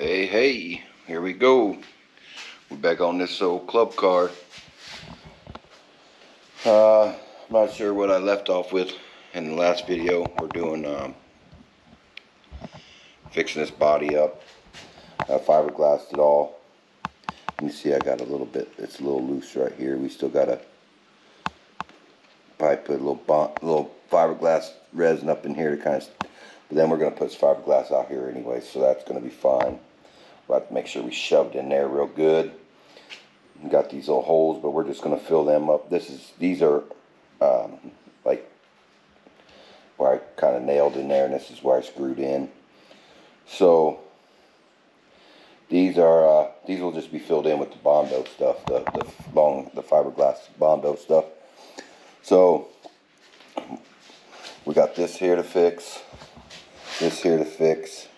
Hey, here we go. We're back on this old club car. I'm not sure what I left off with in the last video. We're doing fixing this body up. I fiberglassed it all. You can see I got a little bit, it's a little loose right here. We still got to probably put a little fiberglass resin up in here to kind of, but then we're going to put some fiberglass out here anyway, so that's going to be fine. We'll have to make sure we shove it in there real good. We got these little holes, but we're just going to fill them up. These are like where I kind of nailed in there, and this is where I screwed in. So these will just be filled in with the Bondo stuff, the fiberglass Bondo stuff. So we got this here to fix, this here to fix.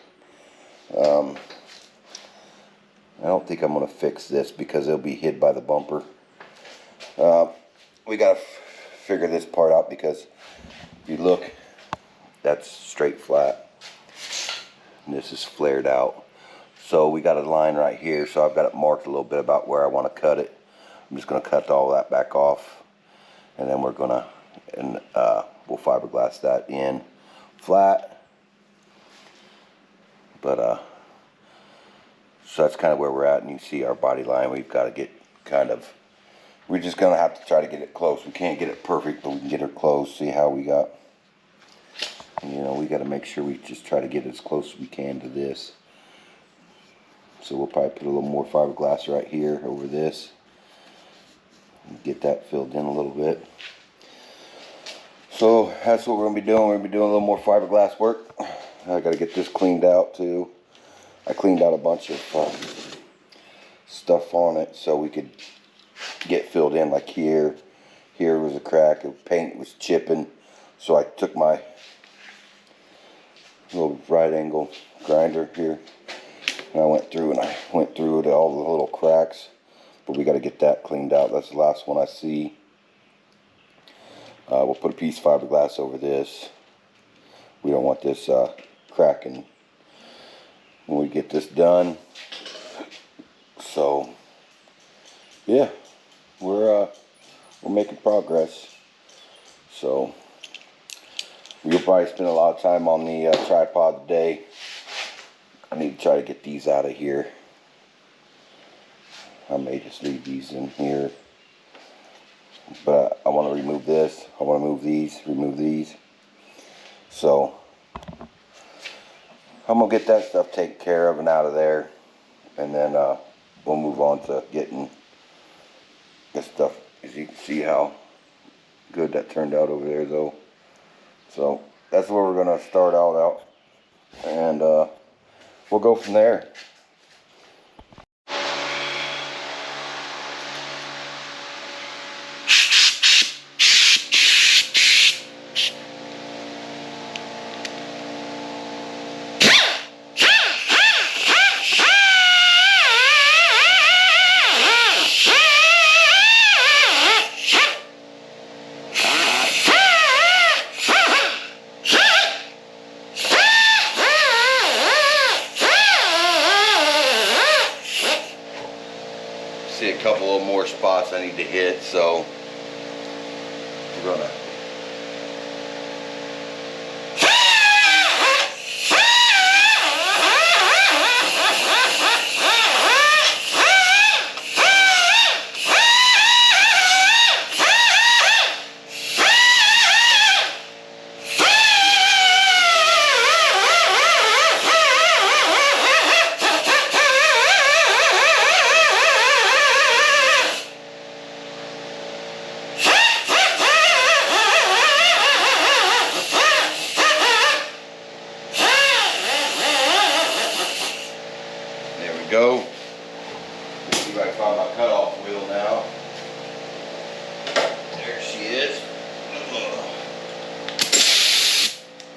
I don't think I'm going to fix this because it'll be hid by the bumper. We got to figure this part out because if you look, that's straight flat. And this is flared out. So we got a line right here, so I've got it marked a little bit about where I want to cut it. I'm just going to cut all that back off, and then we're going to, we'll fiberglass that in flat. But so that's kind of where we're at, and you see our body line. We've got to get we're just going to have to try to get it close. We can't get it perfect, but we can get it close, see how we got. You know, we got to make sure we just try to get as close as we can to this. So we'll probably put a little more fiberglass right here over this. Get that filled in a little bit. So that's what we're going to be doing. We're going to be doing a little more fiberglass work. I got to get this cleaned out too. I cleaned out a bunch of stuff on it so we could get filled in. Like here was a crack, the paint was chipping, so I took my little right angle grinder here and I went through to all the little cracks, but we got to get that cleaned out. That's the last one I see. We'll put a piece of fiberglass over this. We don't want this cracking when we get this done. So yeah, we're making progress. So we'll probably spend a lot of time on the tripod today. I need to try to get these out of here. I may just leave these in here, but I want to remove this. I want to remove these. So I'm going to get that stuff taken care of and out of there, and then we'll move on to getting this stuff. As you can see how good that turned out over there though. So that's where we're going to start out, and we'll go from there. See a couple of more spots I need to hit, so we're gonna go. See if I can find my cutoff wheel now. There she is.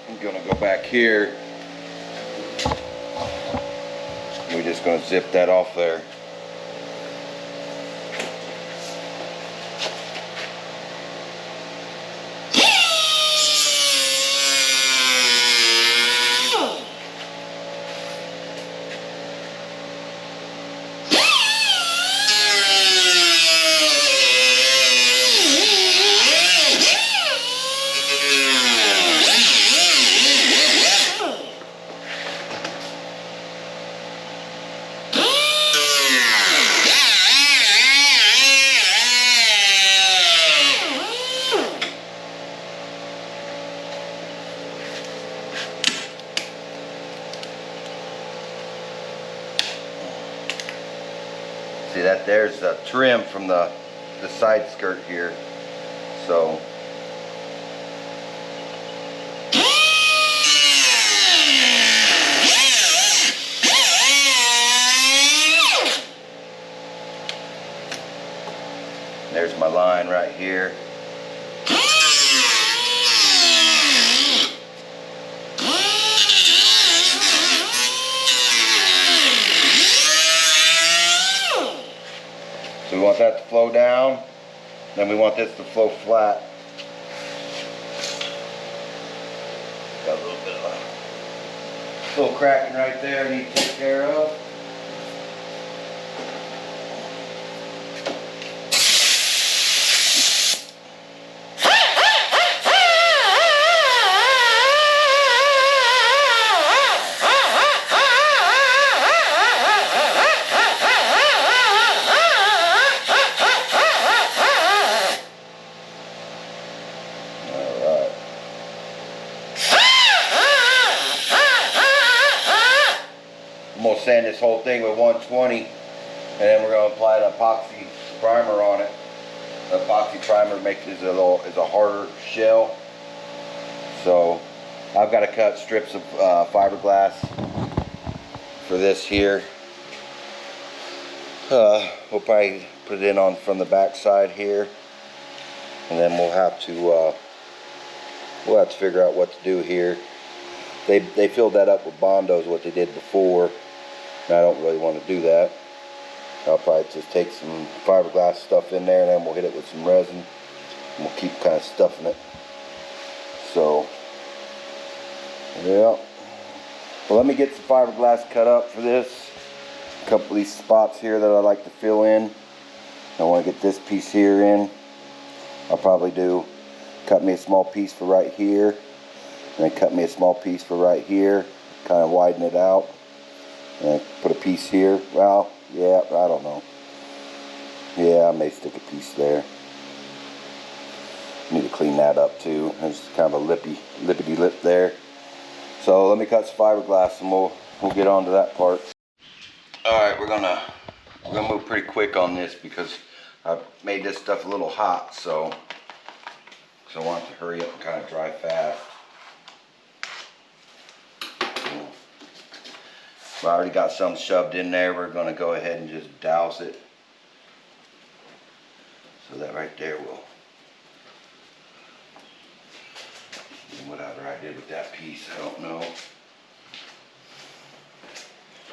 I'm gonna go back here. We're just gonna zip that off there. See that there's the trim from the side skirt here. So there's my line right here. So we want that to flow down, then we want this to flow flat. Got a little bit of a little cracking right there I need to take care of. I'm going to sand this whole thing with 120, and then we're going to apply an epoxy primer on it. The epoxy primer makes it is a harder shell. So I've got to cut strips of fiberglass for this here. We'll probably put it in on from the back side here, and then we'll have to figure out what to do here. They filled that up with Bondos, what they did before. And I don't really want to do that. I'll probably just take some fiberglass stuff in there, and then we'll hit it with some resin, and we'll keep kind of stuffing it. So, yeah. Well, let me get some fiberglass cut up for this. A couple of these spots here that I like to fill in. I want to get this piece here in. I'll probably cut me a small piece for right here, and then cut me a small piece for right here, kind of widen it out, and put a piece here. Well, yeah, I don't know. Yeah, I may stick a piece there. Need to clean that up too. There's kind of a lippity lip there. So let me cut some fiberglass, and we'll get on to that part. All right, we're gonna move pretty quick on this because I've made this stuff a little hot, so I want it to hurry up and kind of dry fast. I already got some shoved in there. We're going to go ahead and just douse it. So that right there will, whatever I did with that piece, I don't know.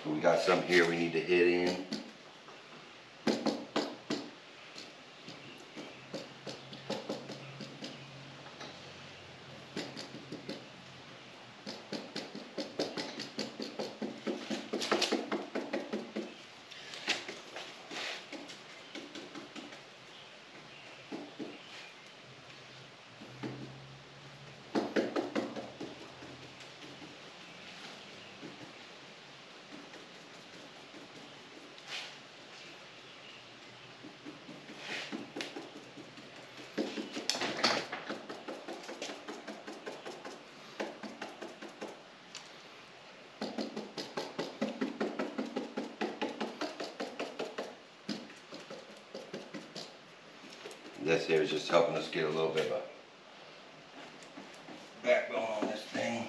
We got some here we need to hit in. This here is just helping us get a little bit of a backbone on this thing.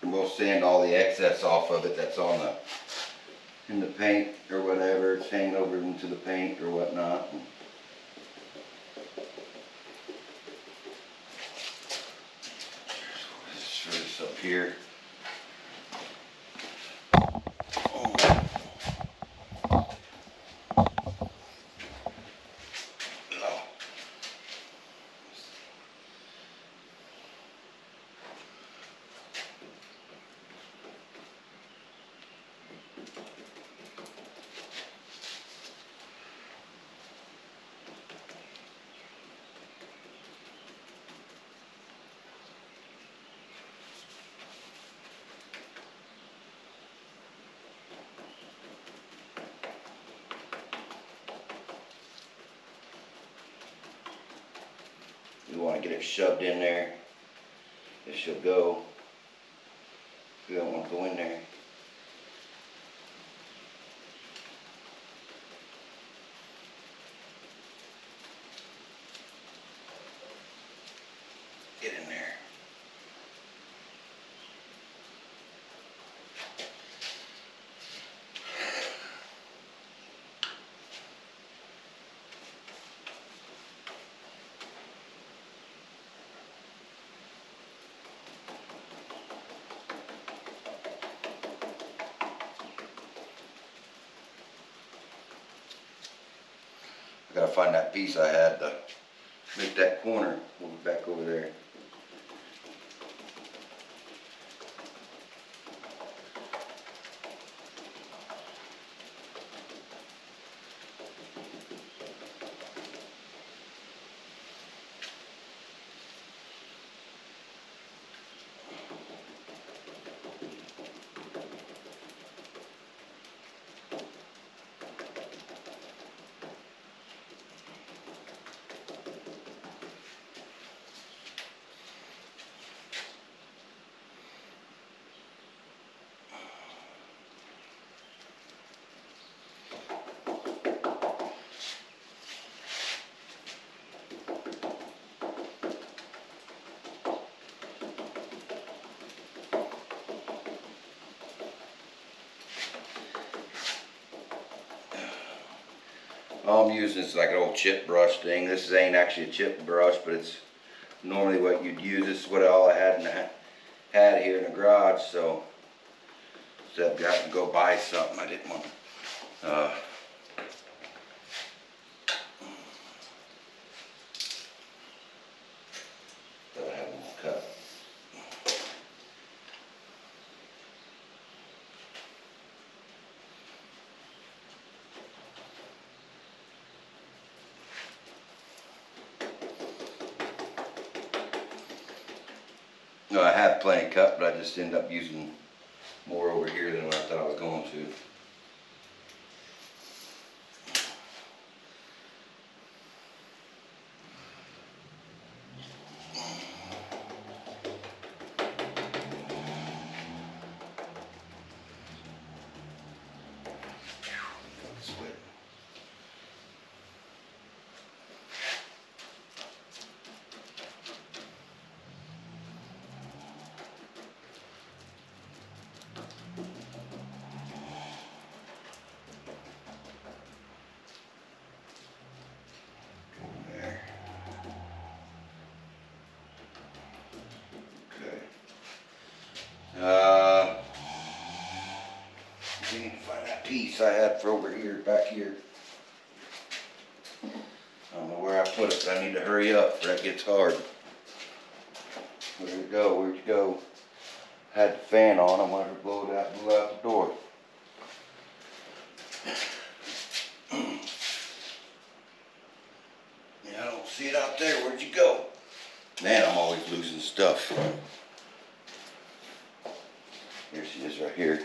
We'll sand all the excess off of it that's in the paint or whatever. It's hanging over into the paint or whatnot. Just throw this up here. want to get it shoved in there. It should go. We don't want to go in there. Get in there. I gotta find that piece I had to make that corner. Move it back over there. All I'm using is like an old chip brush thing. This ain't actually a chip brush, but it's normally what you'd use. This is what all I had here in the garage, so instead of having to go buy something, I didn't want to. Gotta have them cut. No, I have plenty cut, but I just end up using more over here than what I thought I was going to. I need to find that piece I had for over here, back here. I don't know where I put it, but I need to hurry up, or that gets hard. Where'd it go? Where'd you go? Had the fan on, I wanted to blow it out, blew out the door. Yeah, I don't see it out there. Where'd you go? Man, I'm always losing stuff. Here she is, right here.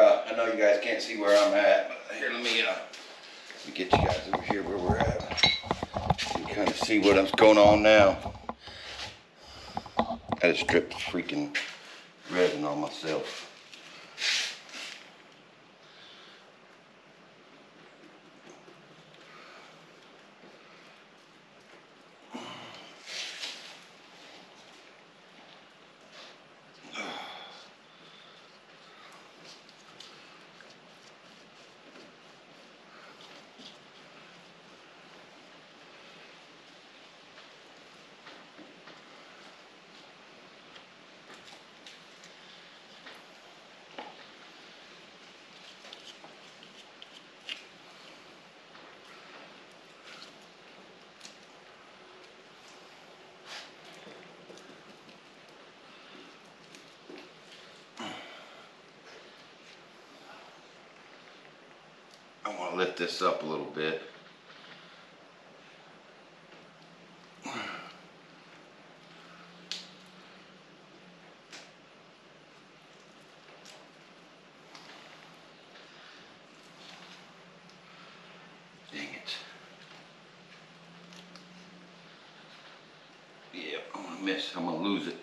I know you guys can't see where I'm at, but here, let me get you guys over here where we're at. You can kind of see what's going on now. I just stripped freaking resin on myself. I want to lift this up a little bit. Dang it. Yeah, I'm gonna miss. I'm gonna lose it.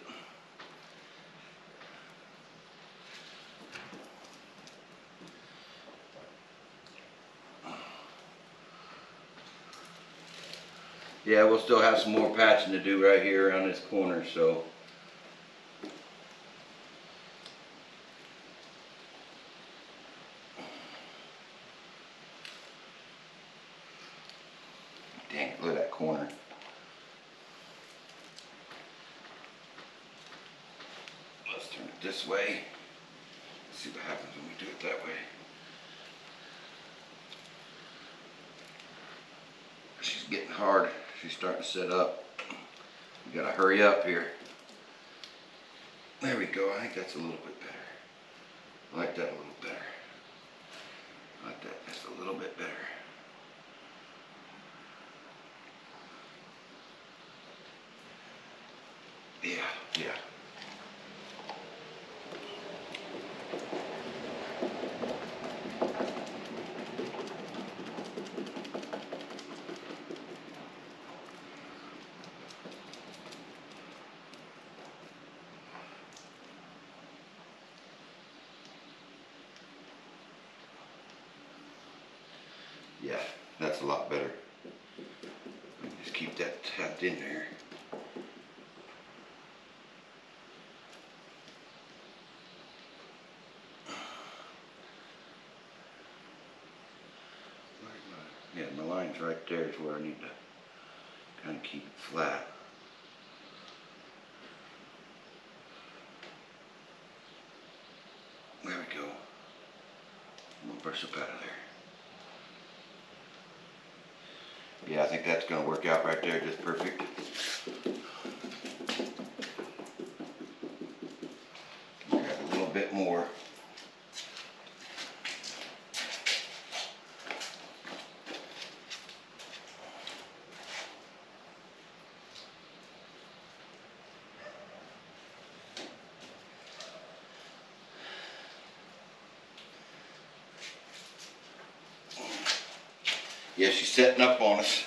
Yeah, we'll still have some more patching to do right here around this corner, so. Dang it, look at that corner. Let's turn it this way. See what happens when we do it that way. She's getting hard. She's starting to set up. We gotta hurry up here. There we go. I think that's a little bit better. I like that a little better. I like that just a little bit better. Yeah, yeah. Yeah, that's a lot better. Just keep that tapped in there. Yeah, my line's right there is where I need to kind of keep it flat. There we go. I'm gonna brush up out of there. Yeah, I think that's gonna work out right there just perfect. Grab a little bit more. Yeah, she's setting up on us.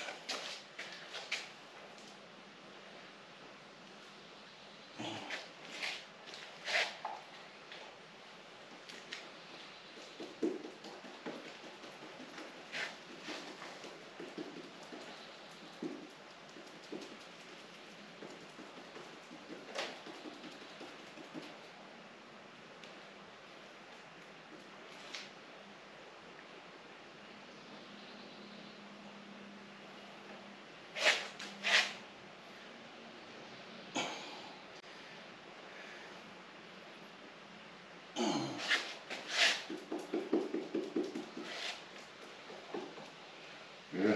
Yeah.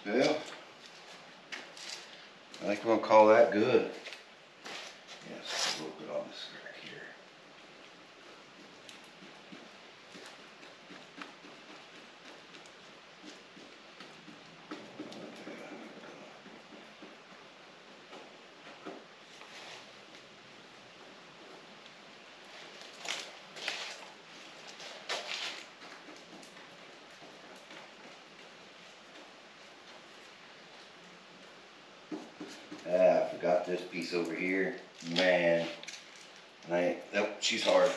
Well, I think we're gonna call that good. Yes, a little bit on this right here. Ah, I forgot this piece over here. Man, nope, she's hard.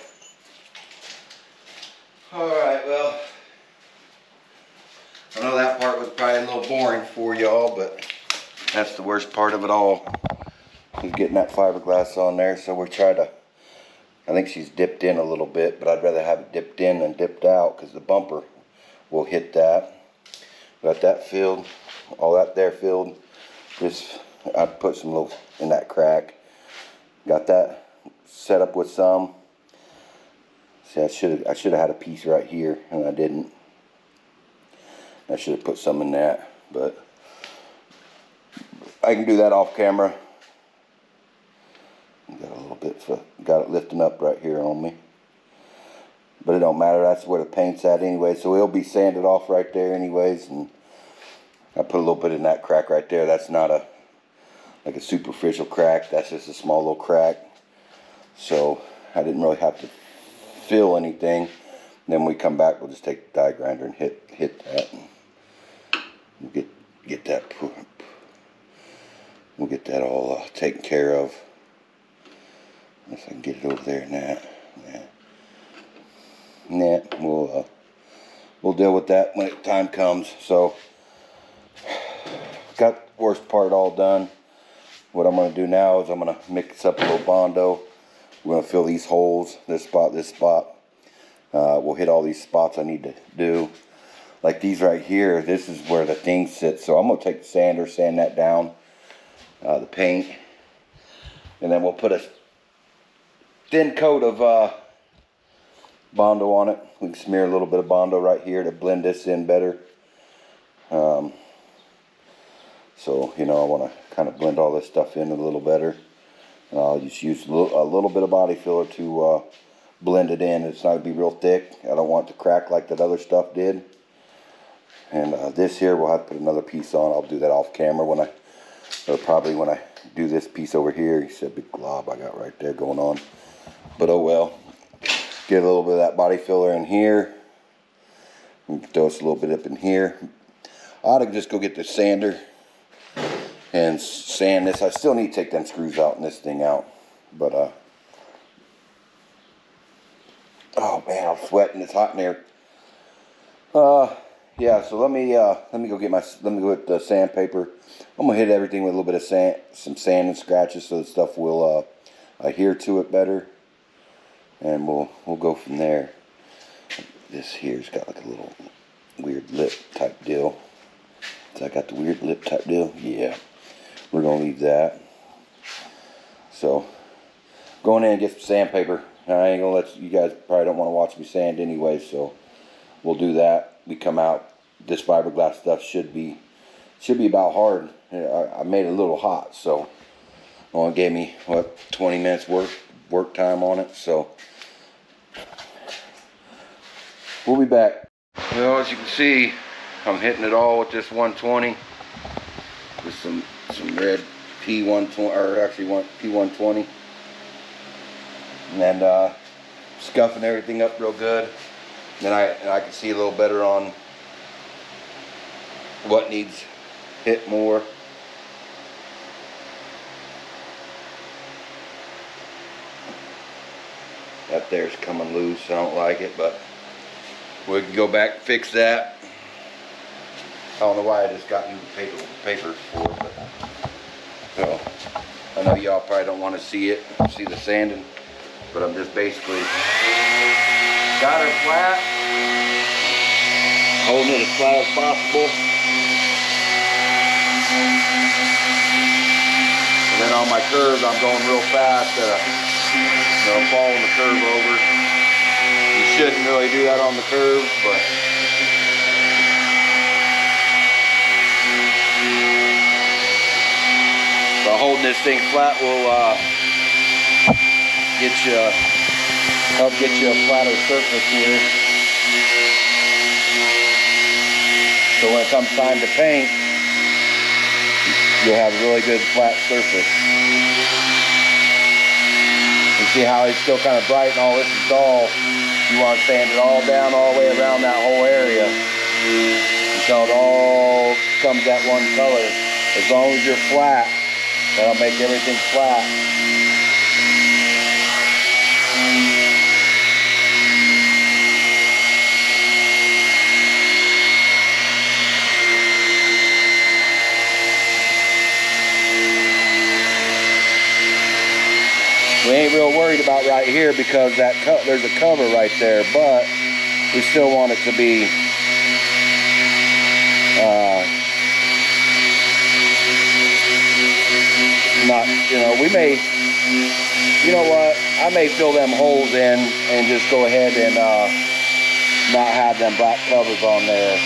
All right, well, I know that part was probably a little boring for y'all, but that's the worst part of it all. is getting that fiberglass on there. So we try to, I think she's dipped in a little bit, but I'd rather have it dipped in than dipped out because the bumper will hit that. Got that filled, all that there filled. Just, I put some little in that crack. Got that set up with some. See, I should have had a piece right here, and I didn't. I should have put some in that, but I can do that off camera. Got a little bit, got it lifting up right here on me, but it don't matter. That's where the paint's at anyway, so it'll be sanded off right there anyways. And I put a little bit in that crack right there. That's not like a superficial crack. That's just a small little crack. So I didn't really have to fill anything. And then when we come back, we'll just take the die grinder and hit that. And we'll get that. We'll get that all taken care of. If I can get it over there and that. Yeah. We'll deal with that when time comes. So got the worst part all done. What I'm going to do now is I'm going to mix up a little Bondo. We're going to fill these holes, this spot. We'll hit all these spots I need to do. Like these right here, this is where the thing sits. So I'm going to take the sander, sand that down, the paint. And then we'll put a thin coat of Bondo on it. We can smear a little bit of Bondo right here to blend this in better. So, you know, I want to kind of blend all this stuff in a little better. I'll just use a little bit of body filler to blend it in. It's not going to be real thick. I don't want it to crack like that other stuff did. And this here, we'll have to put another piece on. I'll do that off camera or probably when I do this piece over here. You see a big glob I got right there going on. But oh well. Get a little bit of that body filler in here. And throw us a little bit up in here. I ought to just go get the sander and sand this. I still need to take them screws out and this thing out. But oh man, I'm sweating. It's hot in here. Yeah. So let me go get the sandpaper. I'm gonna hit everything with a little bit of sand, some sand and scratches, so the stuff will adhere to it better. And we'll go from there. This here's got like a little weird lip type deal. So I got the weird lip type deal. Yeah. We're gonna leave that. So going in and get some sandpaper. I ain't gonna let you guys probably don't want to watch me sand anyway, so we'll do that. We come out. This fiberglass stuff should be about hard. I made it a little hot, so it gave me 20 minutes work time on it. So we'll be back. Well, as you can see, I'm hitting it all with this 120 with some red P120, or actually P120, and scuffing everything up real good. And then I can see a little better on what needs hit more. That there's coming loose. I don't like it, but we can go back and fix that. I don't know why I just got new papers for it, but so I know y'all probably don't want to see the sanding, but I'm just basically got her flat, holding it as flat as possible. And then on my curves, I'm going real fast, following the curve over. You shouldn't really do that on the curve, but holding this thing flat will help get you a flatter surface here. So when it comes time to paint, you'll have a really good flat surface. You see how it's still kind of bright and all this is dull. You want to sand it all down all the way around that whole area until it all comes that one color. As long as you're flat, that'll make everything flat. We ain't real worried about right here because there's a cover right there, but we still want it to be not, we may, you know what, I may fill them holes in and just go ahead and not have them black covers on there.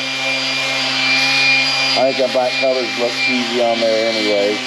I think the black covers look cheesy on there anyway.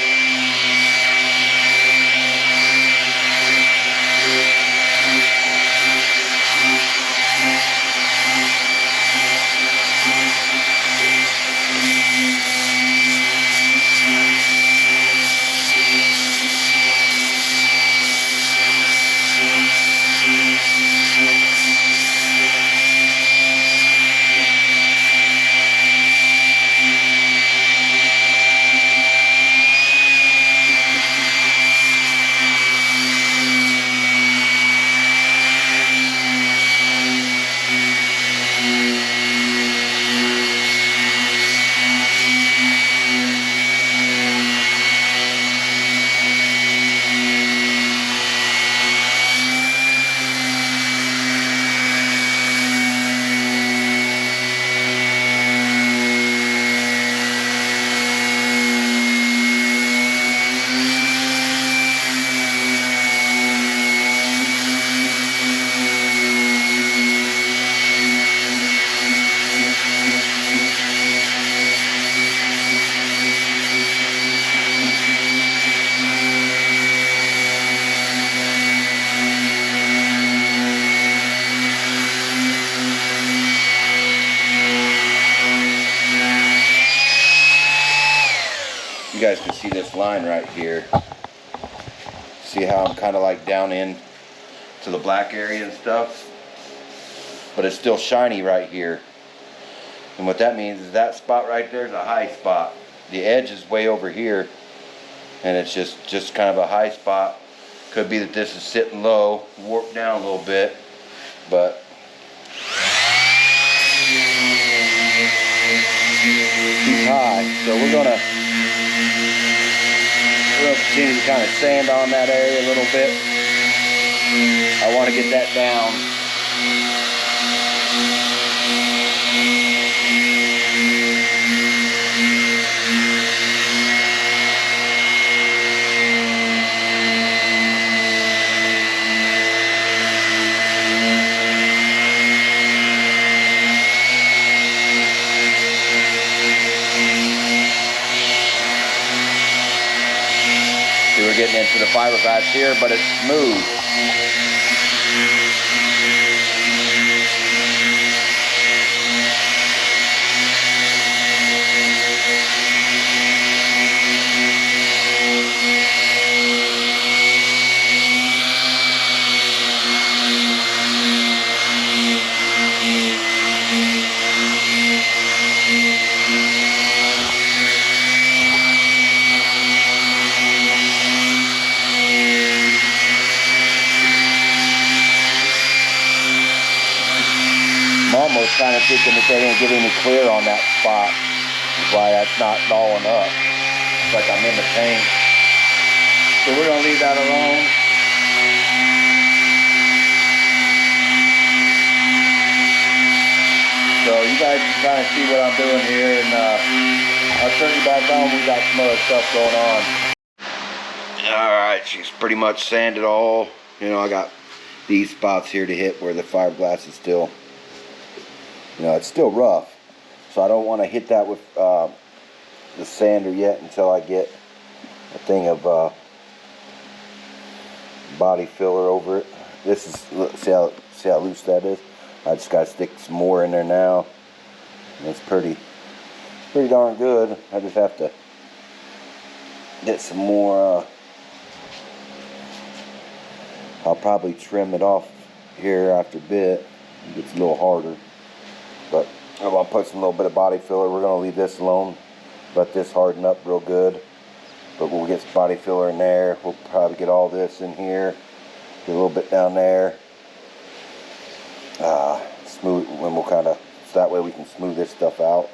You guys can see this line right here. See how I'm kind of like down in to the black area and stuff? But it's still shiny right here. And what that means is that spot right there is a high spot. The edge is way over here. And it's just kind of a high spot. Could be that this is sitting low, warped down a little bit. But it's high. So we're gonna continue to kind of sand on that area a little bit. I want to get that down. We're getting into the fiberglass here, but it's smooth. I'm almost kind of thinking that they didn't get any clear on that spot. That's why that's not balling up. It's like I'm in the paint. So we're going to leave that alone. So you guys can kind of see what I'm doing here. And I'll turn you back on. We got some other stuff going on. Alright, she's pretty much sanded all. You know, I got these spots here to hit where the fiberglass is still, it's still rough. So I don't want to hit that with the sander yet until I get a thing of body filler over it. This is, see how loose that is? I just got to stick some more in there now. And it's pretty darn good. I just have to get some more. I'll probably trim it off here after a bit. It gets a little harder. But I'm going to put some little bit of body filler. We're going to leave this alone. Let this harden up real good. But we'll get some body filler in there. We'll probably get all this in here. Get a little bit down there. Smooth, and we'll kind of, so that way we can smooth this stuff out.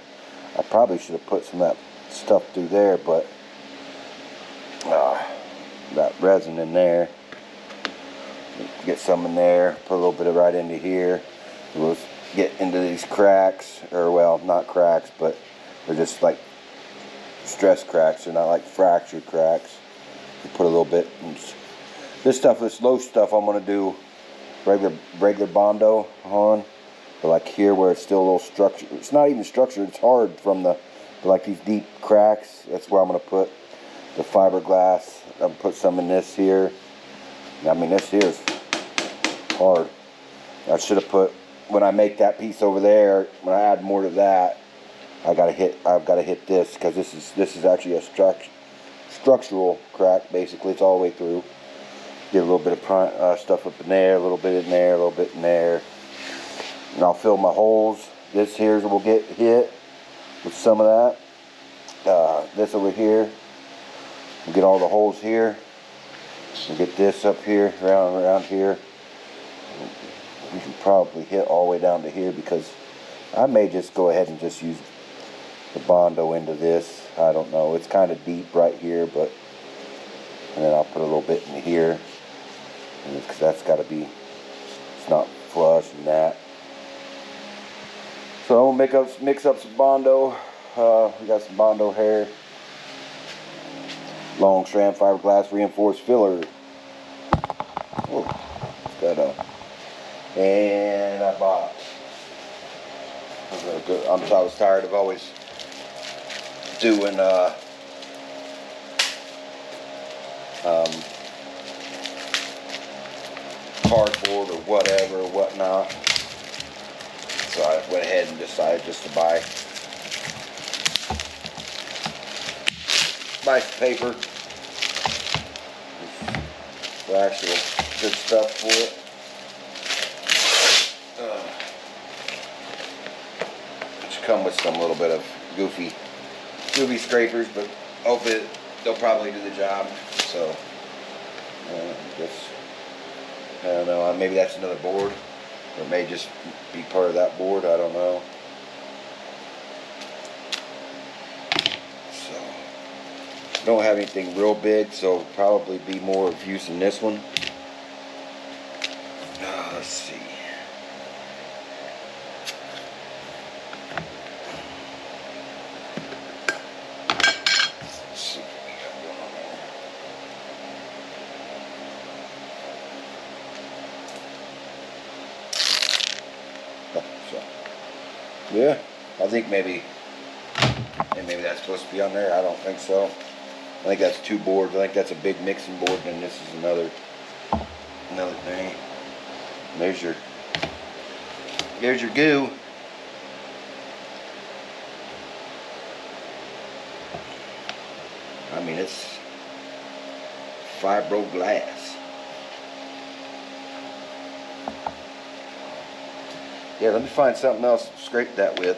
I probably should have put some of that stuff through there, but that resin in there. Get some in there, put a little bit of right into here. We'll get into these cracks, or well, not cracks, but they're just like stress cracks. They're not like fractured cracks. We'll put a little bit. This stuff, this low stuff, I'm gonna do regular Bondo on. But like here where it's still a little structured, it's not even structured, it's hard from the, but like these deep cracks, that's where I'm gonna put the fiberglass. I'll put some in this here. I mean, this here is hard. I should have put, when I make that piece over there, when I add more to that, I've got to hit this, because this is actually a structural crack. Basically, it's all the way through. Get a little bit of stuff up in there, a little bit in there, a little bit in there, and I'll fill my holes. This here will get hit with some of that. This over here, we'll get all the holes here. We'll get this up here, around here. We can probably hit all the way down to here, because I may just go ahead and just use the Bondo into this. I don't know. It's kind of deep right here, but and then I'll put a little bit in here, because that's got to be, it's not flush and that. So I'm gonna mix up some Bondo. We got some Bondo hair, long strand fiberglass reinforced filler. Oh, got a. And I bought, I was tired of always doing cardboard or whatever or whatnot. So I went ahead and decided just to buy some paper. The actual good stuff for it. Come with some little bit of goofy scrapers, but hopefully they'll probably do the job. So I don't know, maybe that's another board, or it may just be part of that board, I don't know. So don't have anything real big, so probably be more of use in this one. Let's see. Yeah, I think maybe that's supposed to be on there. I don't think so. I think that's two boards. I think that's a big mixing board, and this is another thing. There's your goo. I mean, it's fiberglass. Yeah, let me find something else to scrape that with.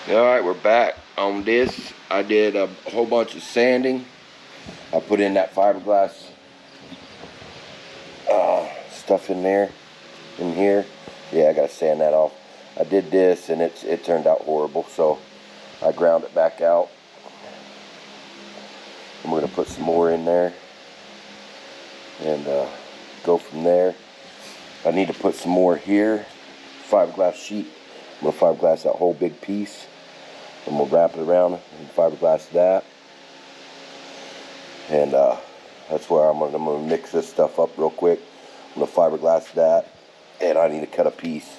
Alright, we're back on this. I did a whole bunch of sanding. I put in that fiberglass stuff in there, in here. Yeah, I gotta sand that off. I did this and it turned out horrible, so I ground it back out. And we're gonna put some more in there and go from there. I need to put some more here, fiberglass sheet. I'm gonna fiberglass that whole big piece. I'm gonna wrap it around and fiberglass that. And that's where I'm gonna mix this stuff up real quick. I'm gonna fiberglass that, and I need to cut a piece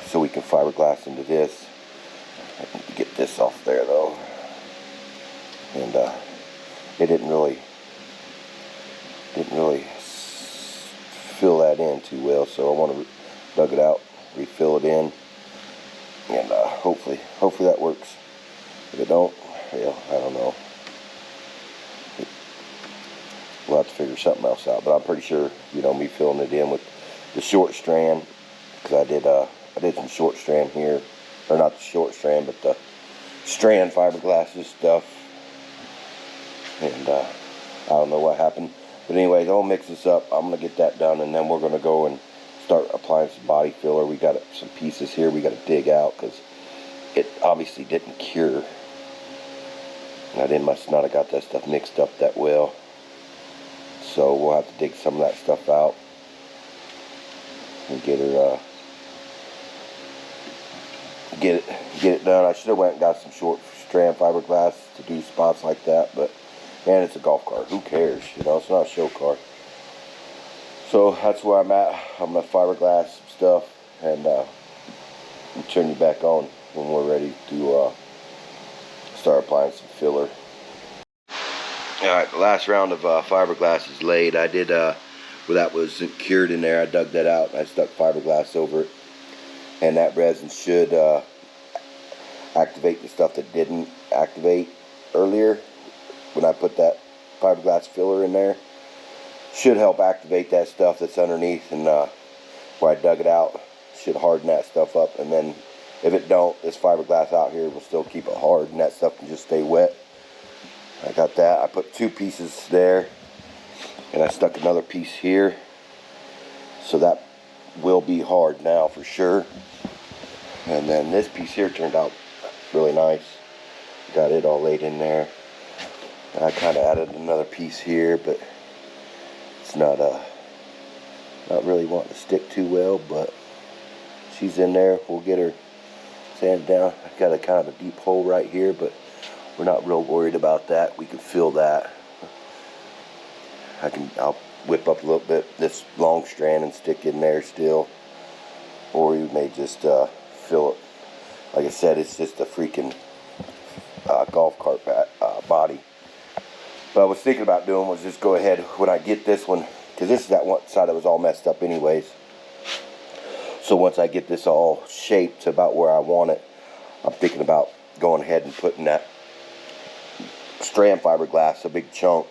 so we can fiberglass into this. I need to get this off there though. And it didn't really fill that in too well, so I want to dug it out, refill it in, and hopefully that works. If it don't, well, I don't know. We'll have to figure something else out, but I'm pretty sure, you know, me filling it in with the short strand, because I did some short strand here, or not the short strand, but the strand fiberglasses stuff, and I don't know what happened. But anyways, I'll mix this up. I'm going to get that done, and then we're going to go and start applying some body filler. We got some pieces here we got to dig out because it obviously didn't cure. And I must not have got that stuff mixed up that well. So we'll have to dig some of that stuff out and get it done. I should have went and got some short strand fiberglass to do spots like that, but man, it's a golf cart. Who cares? You know, it's not a show car. So that's where I'm at. I'm gonna fiberglass some stuff and turn you back on when we're ready to start applying some filler. Alright, the last round of fiberglass is laid. I did, where that was cured in there, I dug that out and I stuck fiberglass over it. And that resin should activate the stuff that didn't activate earlier when I put that fiberglass filler in there. Should help activate that stuff that's underneath, and where I dug it out should harden that stuff up. And then if it don't, this fiberglass out here will still keep it hard and that stuff can just stay wet. I got that. I put 2 pieces there and I stuck another piece here, so that will be hard now for sure. And then this piece here turned out really nice. Got it all laid in there. And I kind of added another piece here, but it's not really wanting to stick too well, but she's in there. We'll get her sanded down. I got a kind of a deep hole right here, but we're not real worried about that. We can fill that. I'll whip up a little bit this long strand and stick in there still, or you may just fill it. Like I said, it's just a freaking golf cart body. What I was thinking about doing was just go ahead when I get this one, because this is that one side that was all messed up anyways. So once I get this all shaped to about where I want it, I'm thinking about going ahead and putting that strand fiberglass, a big chunk,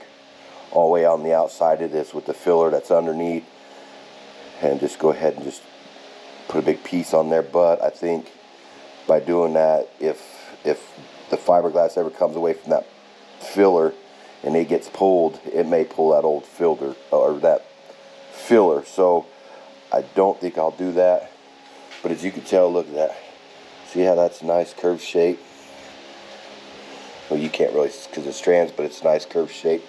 all the way on the outside of this with the filler that's underneath, and just go ahead and just put a big piece on there. But I think by doing that, if the fiberglass ever comes away from that filler and it gets pulled, it may pull that old filter or that filler. So I don't think I'll do that. But as you can tell, look at that. See how that's a nice curved shape? Well, you can't really because it's strands, but it's a nice curved shape.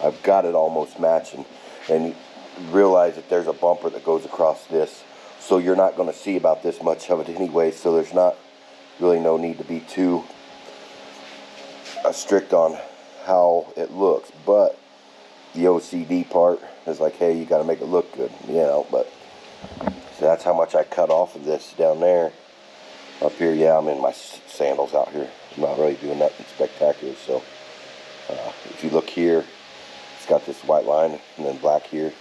I've got it almost matching, and realize that there's a bumper that goes across this, so you're not going to see about this much of it anyway, so there's not really no need to be too strict on how it looks. But the OCD part is like, hey, you got to make it look good, you know. But so that's how much I cut off of this down there. Up here, yeah, I'm in my sandals out here. I'm not really doing nothing spectacular. So if you look here, it's got this white line and then black here.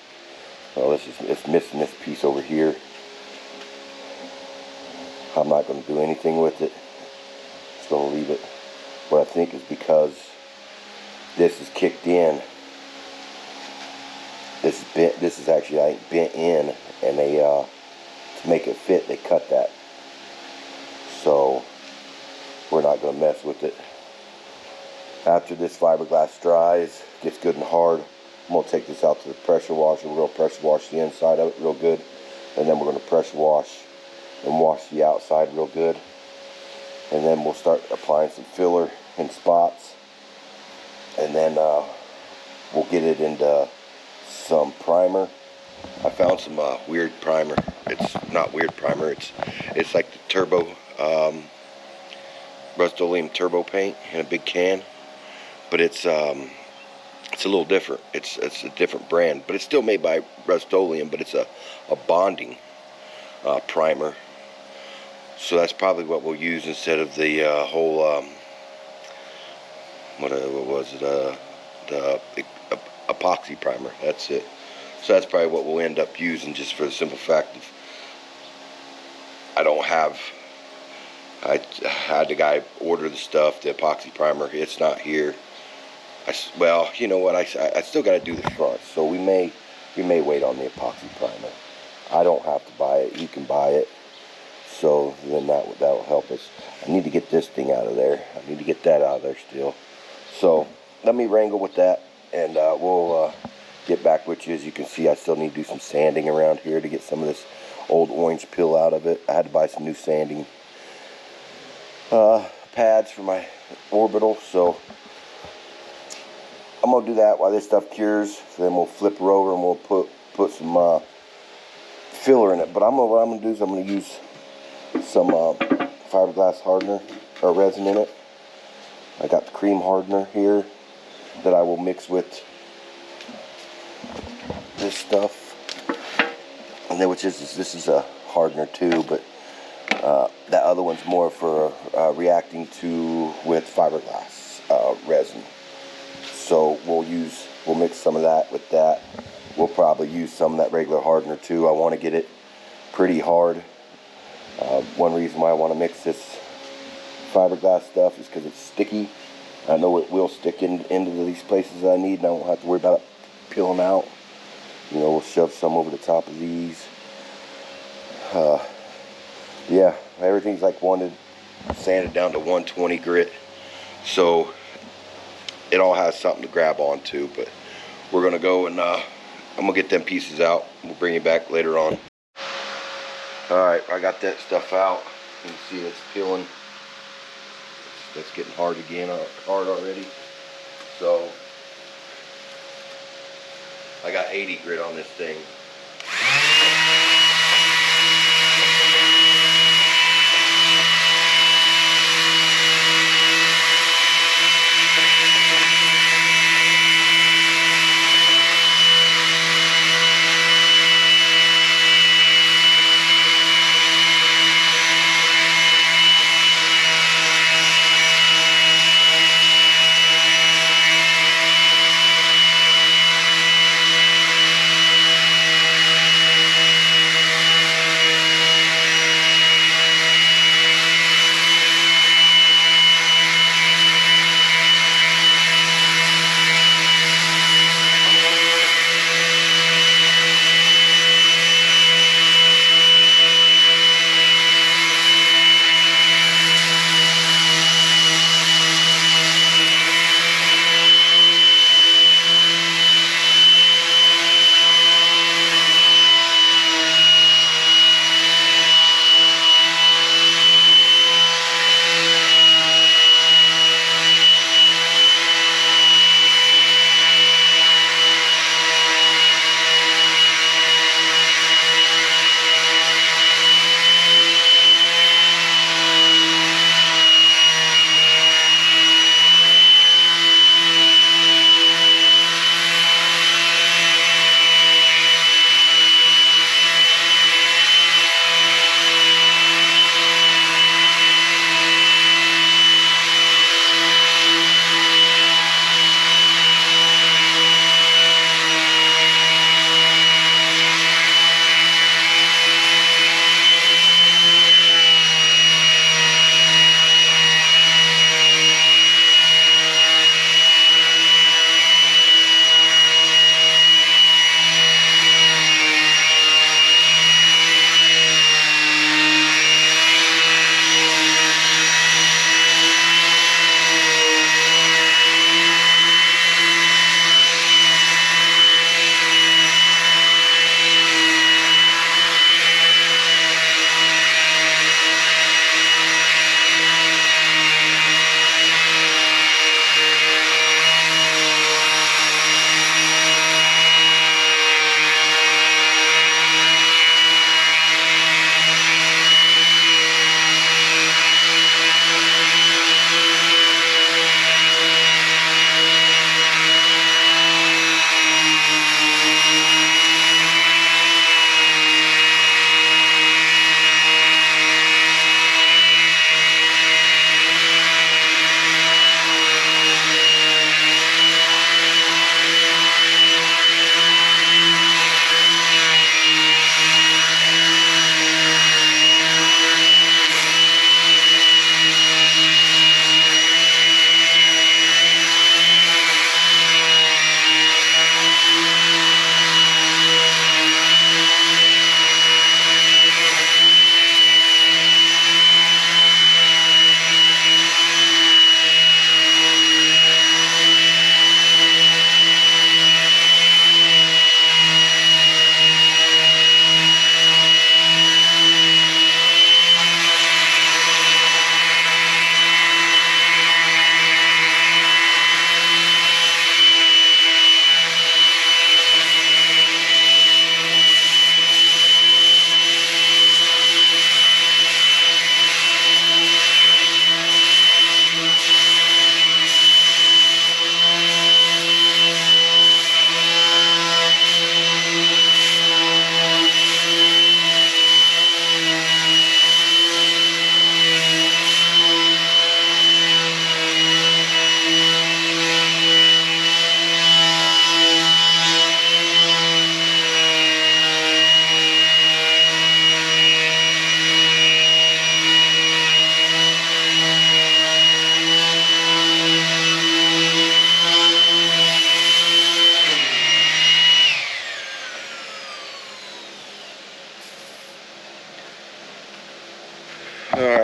Well, it's missing this piece over here. I'm not going to do anything with it. Just going to leave it. What I think is because this is kicked in. This is bent. This is actually, I think, bent in, and they to make it fit, they cut that. So we're not going to mess with it. After this fiberglass dries, gets good and hard, I'm going to take this out to the pressure washer. We're going to pressure wash the inside of it real good, and then we're going to pressure wash and wash the outside real good. And then we'll start applying some filler in spots, and then we'll get it into some primer. I found some weird primer. It's not weird primer. It's like the turbo Rust-Oleum turbo paint in a big can, but it's a little different. It's a different brand, but it's still made by Rust-Oleum, but it's a bonding primer. So that's probably what we'll use instead of the whole what was it? The epoxy primer. That's it. So that's probably what we'll end up using, just for the simple fact of I had the guy order the stuff, the epoxy primer. It's not here. Well, you know what? I still got to do the front, so we may wait on the epoxy primer. I don't have to buy it. You can buy it. So then that'll help us. I need to get this thing out of there. I need to get that out of there still. So let me wrangle with that, and we'll get back with you. As you can see, I still need to do some sanding around here to get some of this old orange peel out of it. I had to buy some new sanding pads for my orbital, so I'm gonna do that while this stuff cures. So then we'll flip her over and we'll put some filler in it. But what I'm gonna do is I'm gonna use some fiberglass hardener or resin in it. I got the cream hardener here that I will mix with this stuff, and then this is a hardener too, but that other one's more for reacting with fiberglass resin. So we'll mix some of that with that. We'll probably use some of that regular hardener too. I want to get it pretty hard. One reason why I want to mix this fiberglass stuff is because it's sticky. I know it will stick into these places that I need, and I won't have to worry about it peeling out. You know, we'll shove some over the top of these. Yeah, everything's like sanded down to 120 grit, so it all has something to grab onto. But we're gonna go and I'm gonna get them pieces out. We'll bring you back later on. Alright, I got that stuff out. You can see it's peeling. That's getting hard again, hard already. So I got 80 grit on this thing.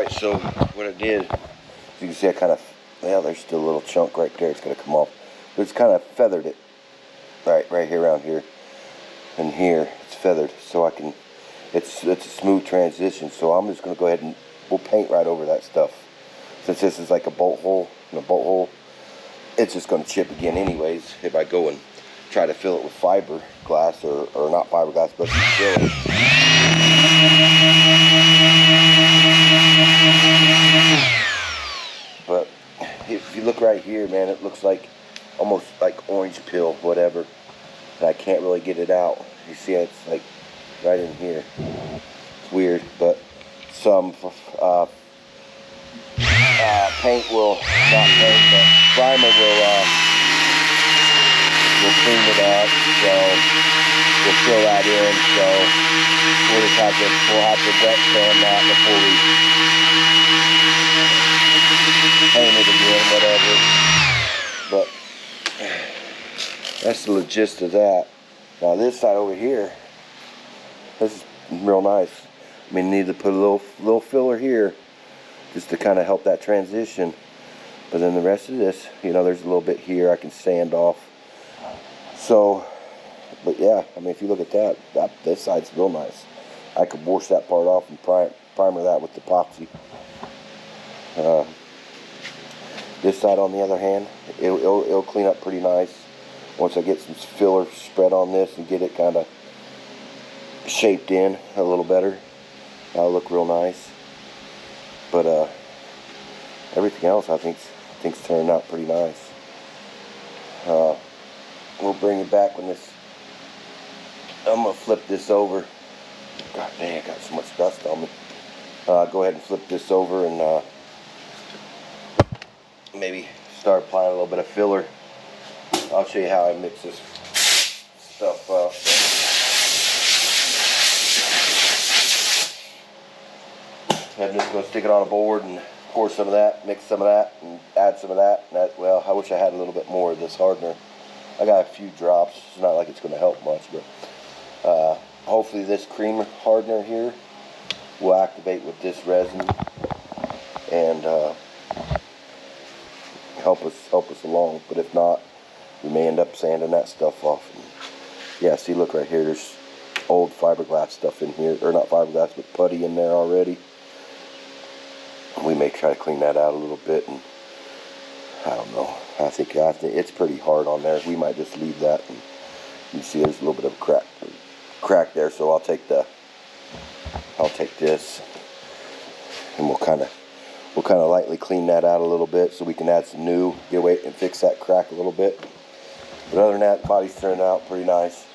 Alright, so what I did, as you can see I kind of, well, there's still a little chunk right there, it's going to come off. But it's kind of feathered it, right here, around here. And here, it's feathered, so I can, it's a smooth transition. So I'm just going to go ahead and, we'll paint right over that stuff. Since this is like a bolt hole, it's just going to chip again anyways if I go and try to fill it with fiberglass, or not fiberglass, but filler. But if you look right here, man, it looks like almost like orange peel, whatever. And I can't really get it out. You see, it's like right in here. It's weird, but some paint will, not paint, but primer will clean it up. So we'll fill that in. So we'll have to wet sand that before we paint it again, whatever. But that's the gist of that. Now this side over here, this is real nice. I mean, need to put a little filler here just to kind of help that transition. But then the rest of this, you know, there's a little bit here I can sand off. So, but yeah, I mean, if you look at that, this side's real nice. I could wash that part off and primer that with epoxy. This side, on the other hand, it'll clean up pretty nice once I get some filler spread on this and get it kind of shaped in a little better. That'll look real nice. But everything else I think's turned out pretty nice. We'll bring it back when this. I'm gonna flip this over. God dang, I got so much dust on me. Go ahead and flip this over and maybe start applying a little bit of filler. I'll show you how I mix this stuff up. I'm just going to stick it on a board and pour some of that, mix some of that, and add some of that. Well, I wish I had a little bit more of this hardener. I got a few drops. It's not like it's going to help much, but hopefully this cream hardener here will activate with this resin and help us along. But if not, we may end up sanding that stuff off. And yeah, see, look right here. There's old fiberglass stuff in here, or not fiberglass, but putty in there already. We may try to clean that out a little bit, and I don't know. I think it's pretty hard on there. We might just leave that. And you see, there's a little bit of a crack there. So I'll take this, and we'll kind of lightly clean that out a little bit, so we can add some new, get away and fix that crack a little bit. But other than that, the body's turned out pretty nice.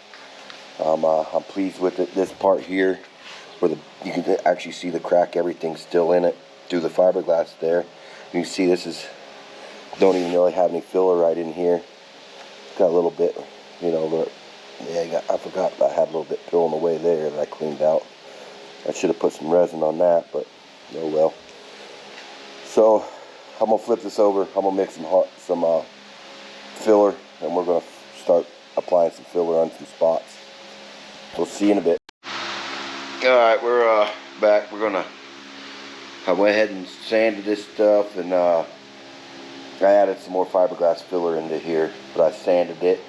I'm pleased with it. This part here, where you can actually see the crack, everything's still in it through the fiberglass there. You can see this is, don't even really have any filler right in here. Got a little bit, you know, but yeah, I forgot I had a little bit peeling away there that I cleaned out. I should have put some resin on that, but oh well. So I'm gonna flip this over. I'm gonna mix some filler, and we're gonna start applying some filler on some spots. We'll see you in a bit. All right, we're back. I went ahead and sanded this stuff, and I added some more fiberglass filler into here, but I sanded it.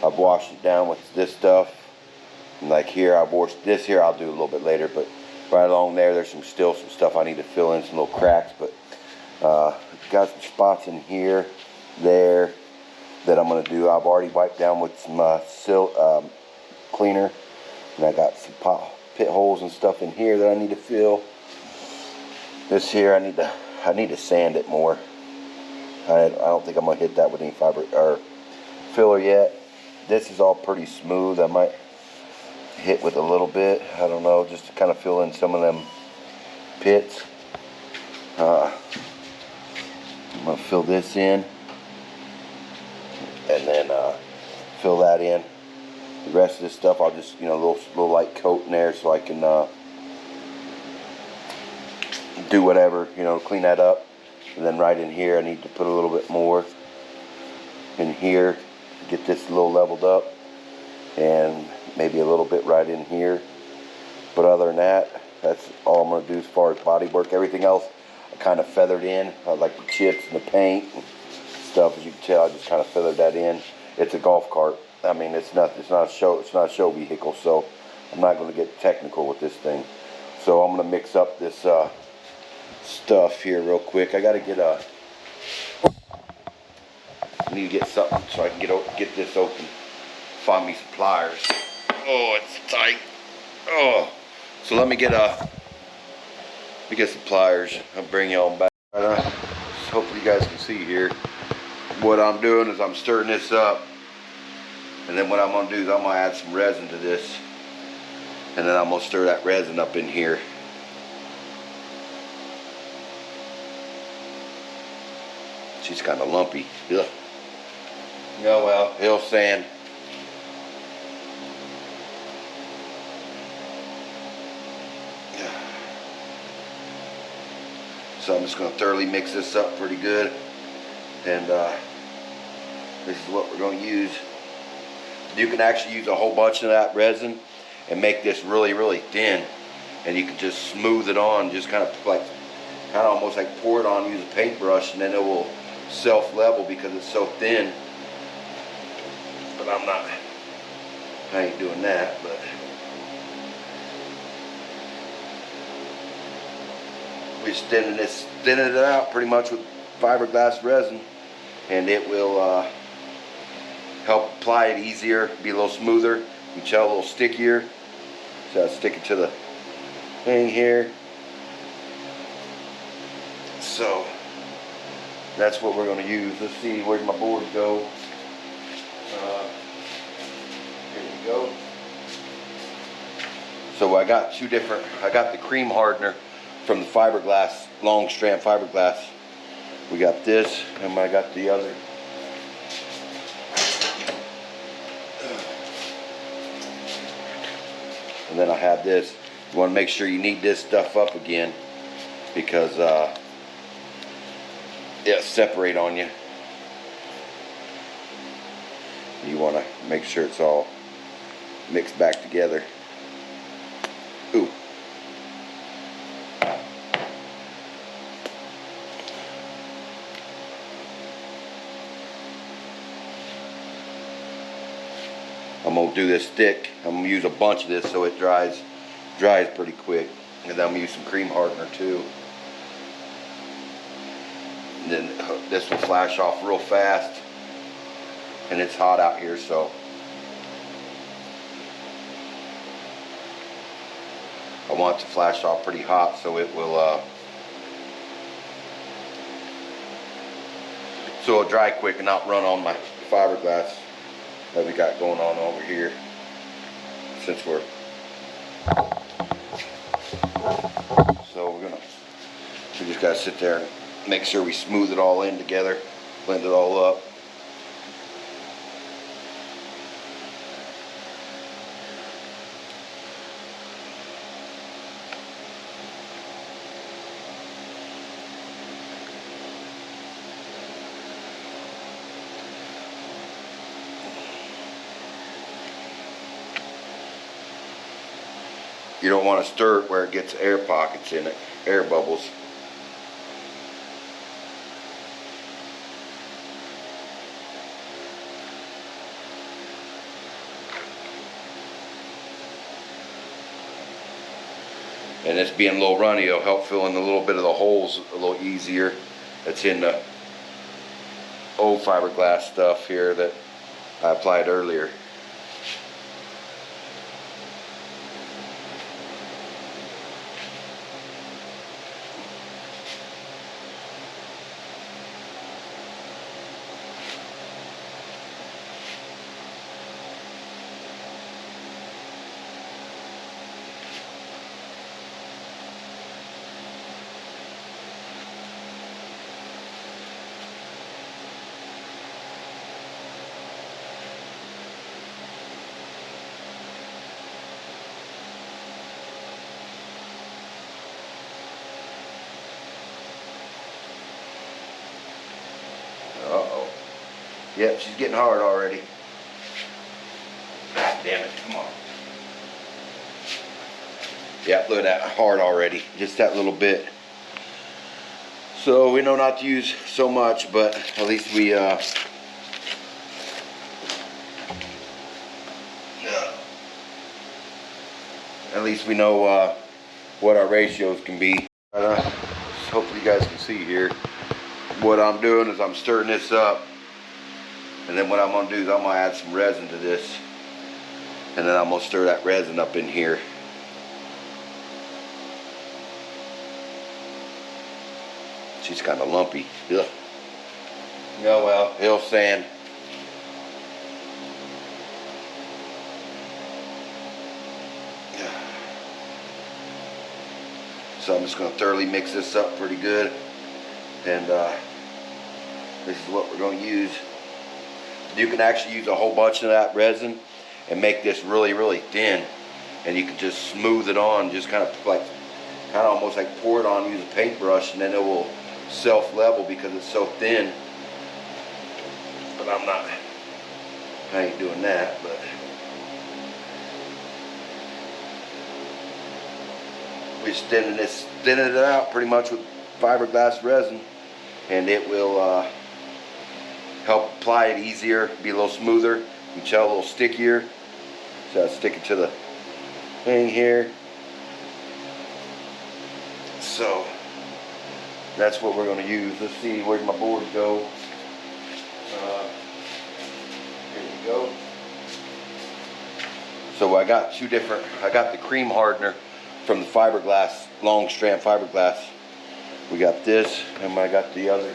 I've washed it down with this stuff, and like here, I've washed this here. I'll do a little bit later, but right along there, there's still some stuff I need to fill in, some little cracks. But got some spots in here, there, that I'm gonna do. I've already wiped down with some cleaner, and I got some pit holes and stuff in here that I need to fill. This here, I need to sand it more. I don't think I'm gonna hit that with any fiber or filler yet. This is all pretty smooth. I might hit with a little bit. I don't know, just to kind of fill in some of them pits. I'm gonna fill this in, and then fill that in. The rest of this stuff, I'll just, you know, a little light coat in there, so I can do whatever, you know, clean that up. And then right in here, I need to put a little bit more in here to get this a little leveled up, and maybe a little bit right in here. But other than that, that's all I'm going to do as far as body work. Everything else kind of feathered in, like the chips and the paint and stuff. As you can tell, I just kind of feathered that in. It's a golf cart. I mean, it's not a show vehicle, so I'm not going to get technical with this thing. So I'm going to mix up this stuff here real quick. I need to get something so I can get this open. Find me some pliers. Oh, it's tight. Oh, so let me get some pliers. I'll bring y'all back. Hopefully you guys can see here. What I'm doing is I'm stirring this up, and then what I'm gonna do is I'm gonna add some resin to this, and then I'm gonna stir that resin up in here. She's kind of lumpy. Yeah. Oh well, hill sand. So I'm just going to thoroughly mix this up pretty good, and this is what we're going to use. You can actually use a whole bunch of that resin and make this really, really thin, and you can just smooth it on, just kind of almost like pour it on, use a paintbrush, and then it will self-level because it's so thin. But I ain't doing that, but we're thinning it out pretty much with fiberglass resin, and it will help apply it easier, be a little smoother. You can tell a little stickier. So I stick it to the thing here. So that's what we're going to use. Let's see, where'd my board go? Here we go. So I got the cream hardener from the fiberglass, long strand fiberglass. We got this, and I got the other. And then I have this. You want to make sure you knead this stuff up again, because it'll separate on you. You want to make sure it's all mixed back together. Ooh. I'm going to do this thick. I'm going to use a bunch of this so it dries pretty quick. And then I'm going to use some cream hardener too. And then this will flash off real fast. And it's hot out here, so I want it to flash off pretty hot so it will so it'll dry quick and not run on my fiberglass that we got going on over here. Since we just gotta sit there and make sure we smooth it all in together, blend it all up. You don't want to stir it where it gets air pockets in it, air bubbles. And this being a little runny, it'll help fill in a little bit of the holes a little easier. That's in the old fiberglass stuff here that I applied earlier. Uh-oh. Yep, she's getting hard already. God damn it, come on. Yep, look at that, hard already. Just that little bit. So we know not to use so much, but at least we at least we know what our ratios can be. Hopefully you guys can see here. What I'm doing is I'm stirring this up, and then what I'm going to do is I'm going to add some resin to this, and then I'm going to stir that resin up in here. She's kind of lumpy. Yeah. Oh well, hill sand. So I'm just going to thoroughly mix this up pretty good, and this is what we're going to use. You can actually use a whole bunch of that resin and make this really, really thin, and you can just smooth it on, just kind of almost like pour it on, use a paintbrush, and then it will self-level because it's so thin. But I ain't doing that. But we're just thinning it out pretty much with fiberglass resin, and it will help apply it easier, be a little smoother. You can tell a little stickier. So I stick it to the thing here. So that's what we're going to use. Let's see, where'd my board go? Here we go. So I got I got the cream hardener from the fiberglass, long strand fiberglass. We got this, and I got the other.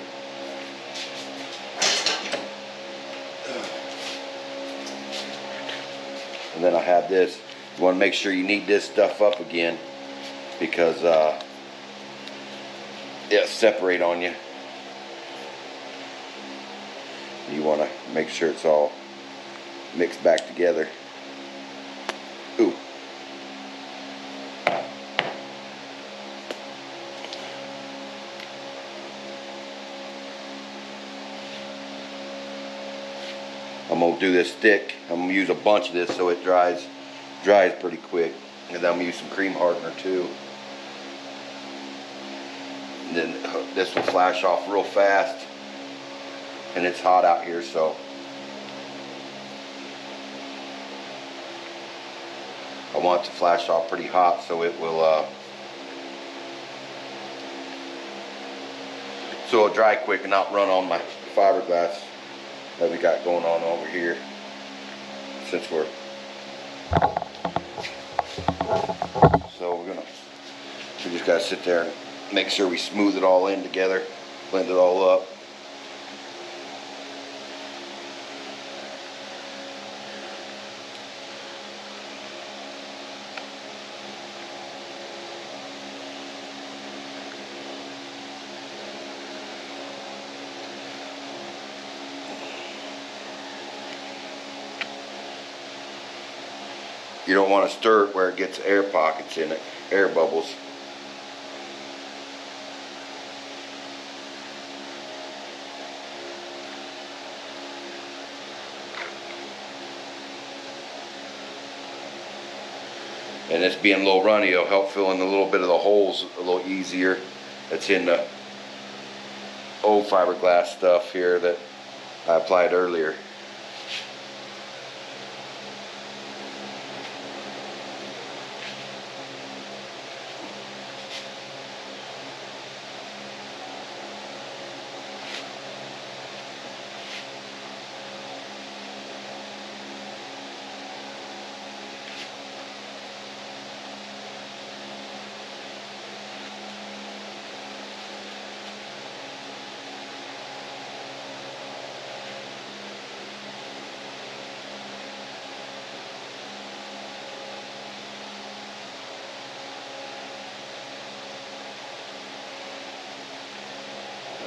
And then I have this. You want to make sure you knead this stuff up again, because it'll separate on you. You want to make sure it's all mixed back together. Ooh. I'm going to do this thick. I'm going to use a bunch of this so it dries pretty quick. And then I'm going to use some cream hardener too. And then this will flash off real fast. And it's hot out here, so I want it to flash off pretty hot so it will so it'll dry quick and not run on my fiberglass that we got going on over here. Since we just gotta sit there and make sure we smooth it all in together, blend it all up. You don't want to stir it where it gets air pockets in it, air bubbles. And this being a little runny, it'll help fill in a little bit of the holes a little easier. That's in the old fiberglass stuff here that I applied earlier.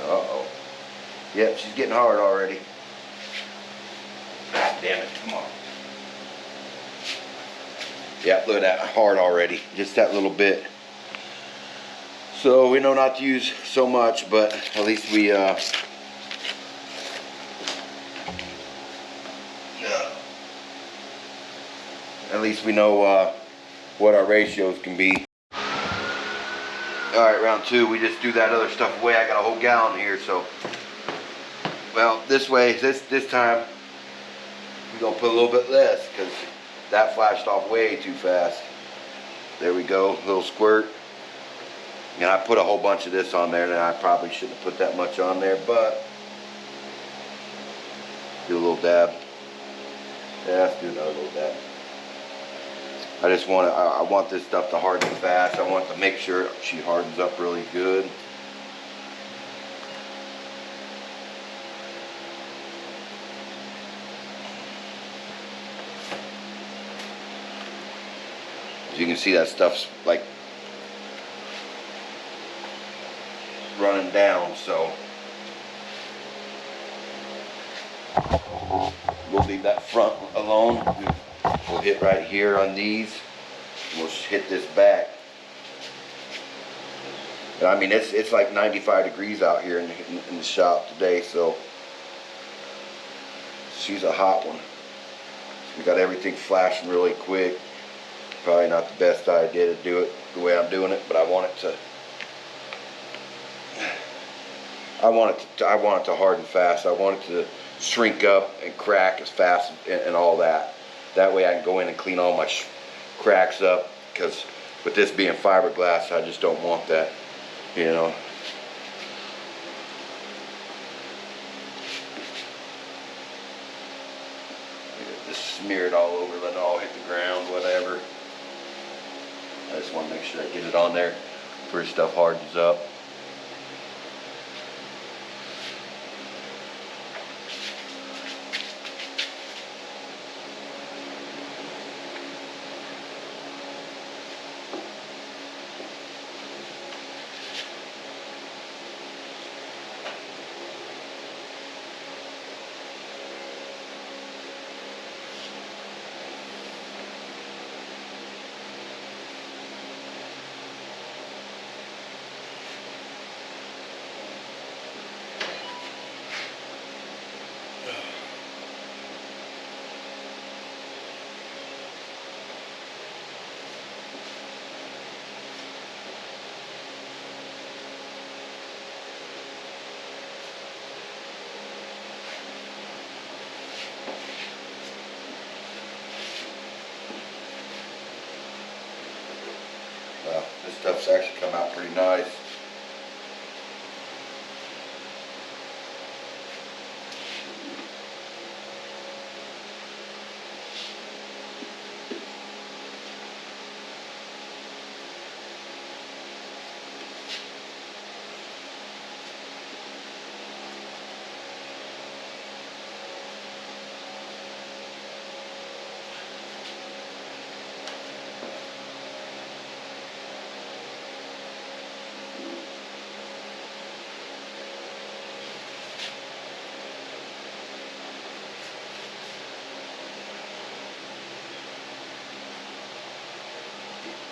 Uh-oh. Yep, she's getting hard already. God damn it, come on. Yep, look at that, hard already. Just that little bit. So we know not to use so much, but at least we at least we know what our ratios can be. Alright, round 2, we just do that other stuff away. I got a whole gallon here, so. Well, this way, this time, we're going to put a little bit less, because that flashed off way too fast. There we go, little squirt. And I put a whole bunch of this on there, and I probably shouldn't have put that much on there, but do a little dab. Yeah, let's do another little dab. I just want I want this stuff to harden fast. I want to make sure she hardens up really good. As you can see, that stuff's like running down, so we'll leave that front alone. We'll hit right here on these, and we'll hit this back. And I mean, it's like 95 degrees out here in the shop today, so she's a hot one. We got everything flashing really quick. Probably not the best idea to do it the way I'm doing it, but I want it to harden fast. I want it to shrink up and crack as fast and all that. That way I can go in and clean all my cracks up, because with this being fiberglass, I just don't want that, you know. Just smear it all over, let it all hit the ground, whatever. I just want to make sure I get it on there before stuff hardens up. This stuff's actually come out pretty nice.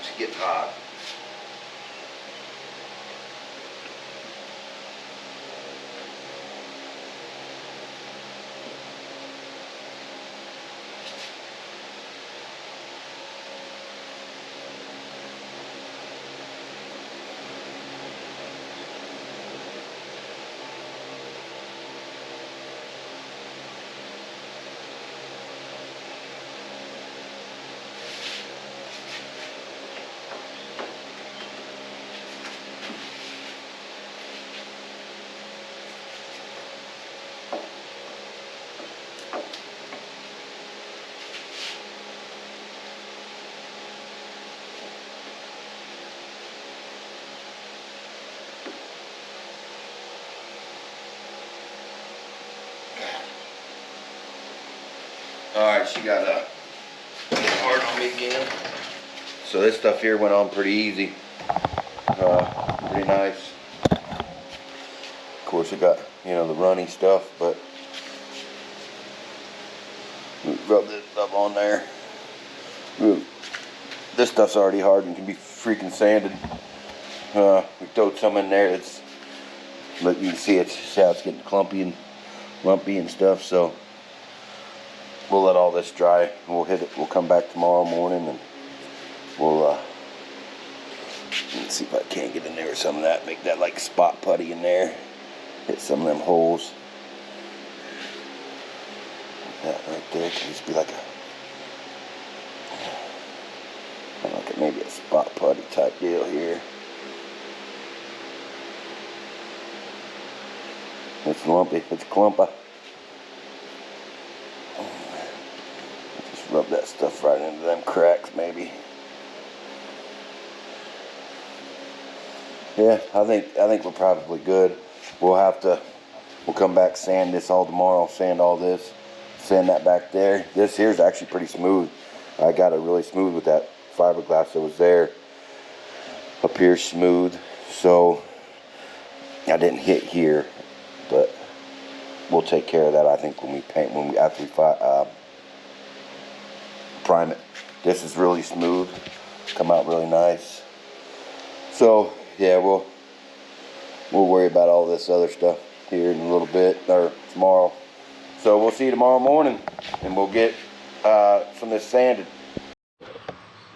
She gets hot. Alright, she got hard on me again. So this stuff here went on pretty easy. Pretty nice. Of course it got, you know, the runny stuff, but rub this stuff on there. Ooh. This stuff's already hard and can be freaking sanded. We throwed some in there. But you can see how it's getting clumpy and lumpy and stuff, so we'll let all this dry, and we'll hit it. We'll come back tomorrow morning and we'll See if I can't get in there with some of that. Make that like spot putty in there. Hit some of them holes. That right there can just be like maybe a spot putty type deal here. It's lumpy. It's clumpy. Just rub that stuff right into them cracks, maybe. Yeah, I think we're probably good. We'll come back, sand this all tomorrow, sand all this, sand that back there. This here's actually pretty smooth. I got it really smooth with that fiberglass that was there. Up here smooth, so I didn't hit here, but we'll take care of that. I think after we prime it. This is really smooth, come out really nice. So yeah, we'll worry about all this other stuff here in a little bit, or tomorrow. So we'll see you tomorrow morning, and we'll get some of this sanded.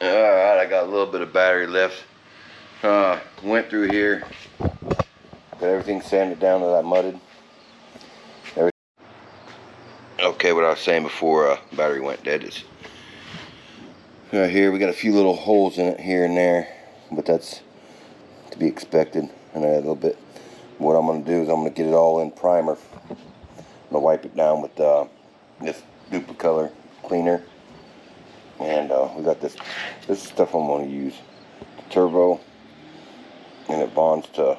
Alright, I got a little bit of battery left. Went through here, got everything sanded down to that mudded. Okay, what I was saying before battery went dead is right here we got a few little holes in it here and there, but that's to be expected. And a little bit. What I'm going to do is I'm going to get it all in primer. I'm going to wipe it down with this Duplicolor cleaner. And we got this is stuff I'm going to use. Turbo. And it bonds to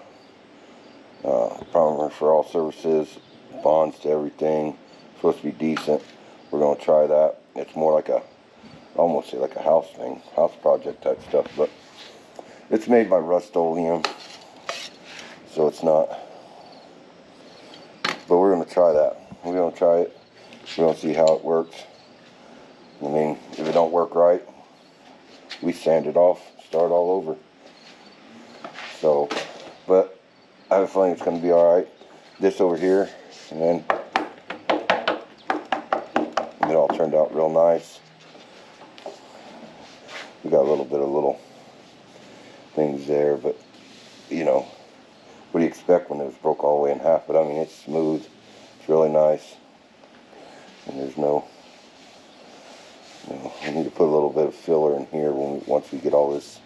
primer for all surfaces. Bonds to everything. It's supposed to be decent. We're going to try that. It's more like I almost say like a house thing. House project type stuff. But it's made by Rust-Oleum. So it's not, but we're going to try that. We're going to try it. We're going to see how it works. I mean, if it don't work right, we sand it off, start all over. So, but I have a feeling it's going to be alright. This over here, and then it all turned out real nice. We got a little bit of little things there, but you know, what do you expect when it was broke all the way in half? But I mean, it's smooth. It's really nice. And there's no, I need to put a little bit of filler in here once we get all this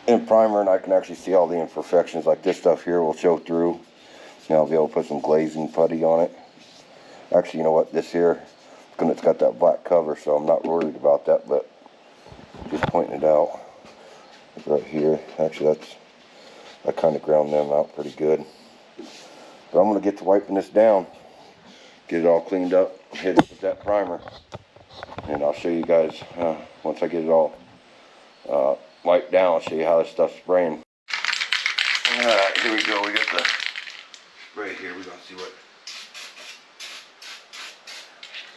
in primer, and I can actually see all the imperfections. Like this stuff here will show through. Now I'll be able to put some glazing putty on it. Actually, you know what? This here, it's got that black cover, so I'm not worried about that. But just pointing it out right here. Actually, I kind of ground them out pretty good. But I'm going to get to wiping this down. Get it all cleaned up. Hit it with that primer. And I'll show you guys once I get it all wiped down. I'll show you how this stuff's spraying. Alright, here we go. We got the spray here. We're going to see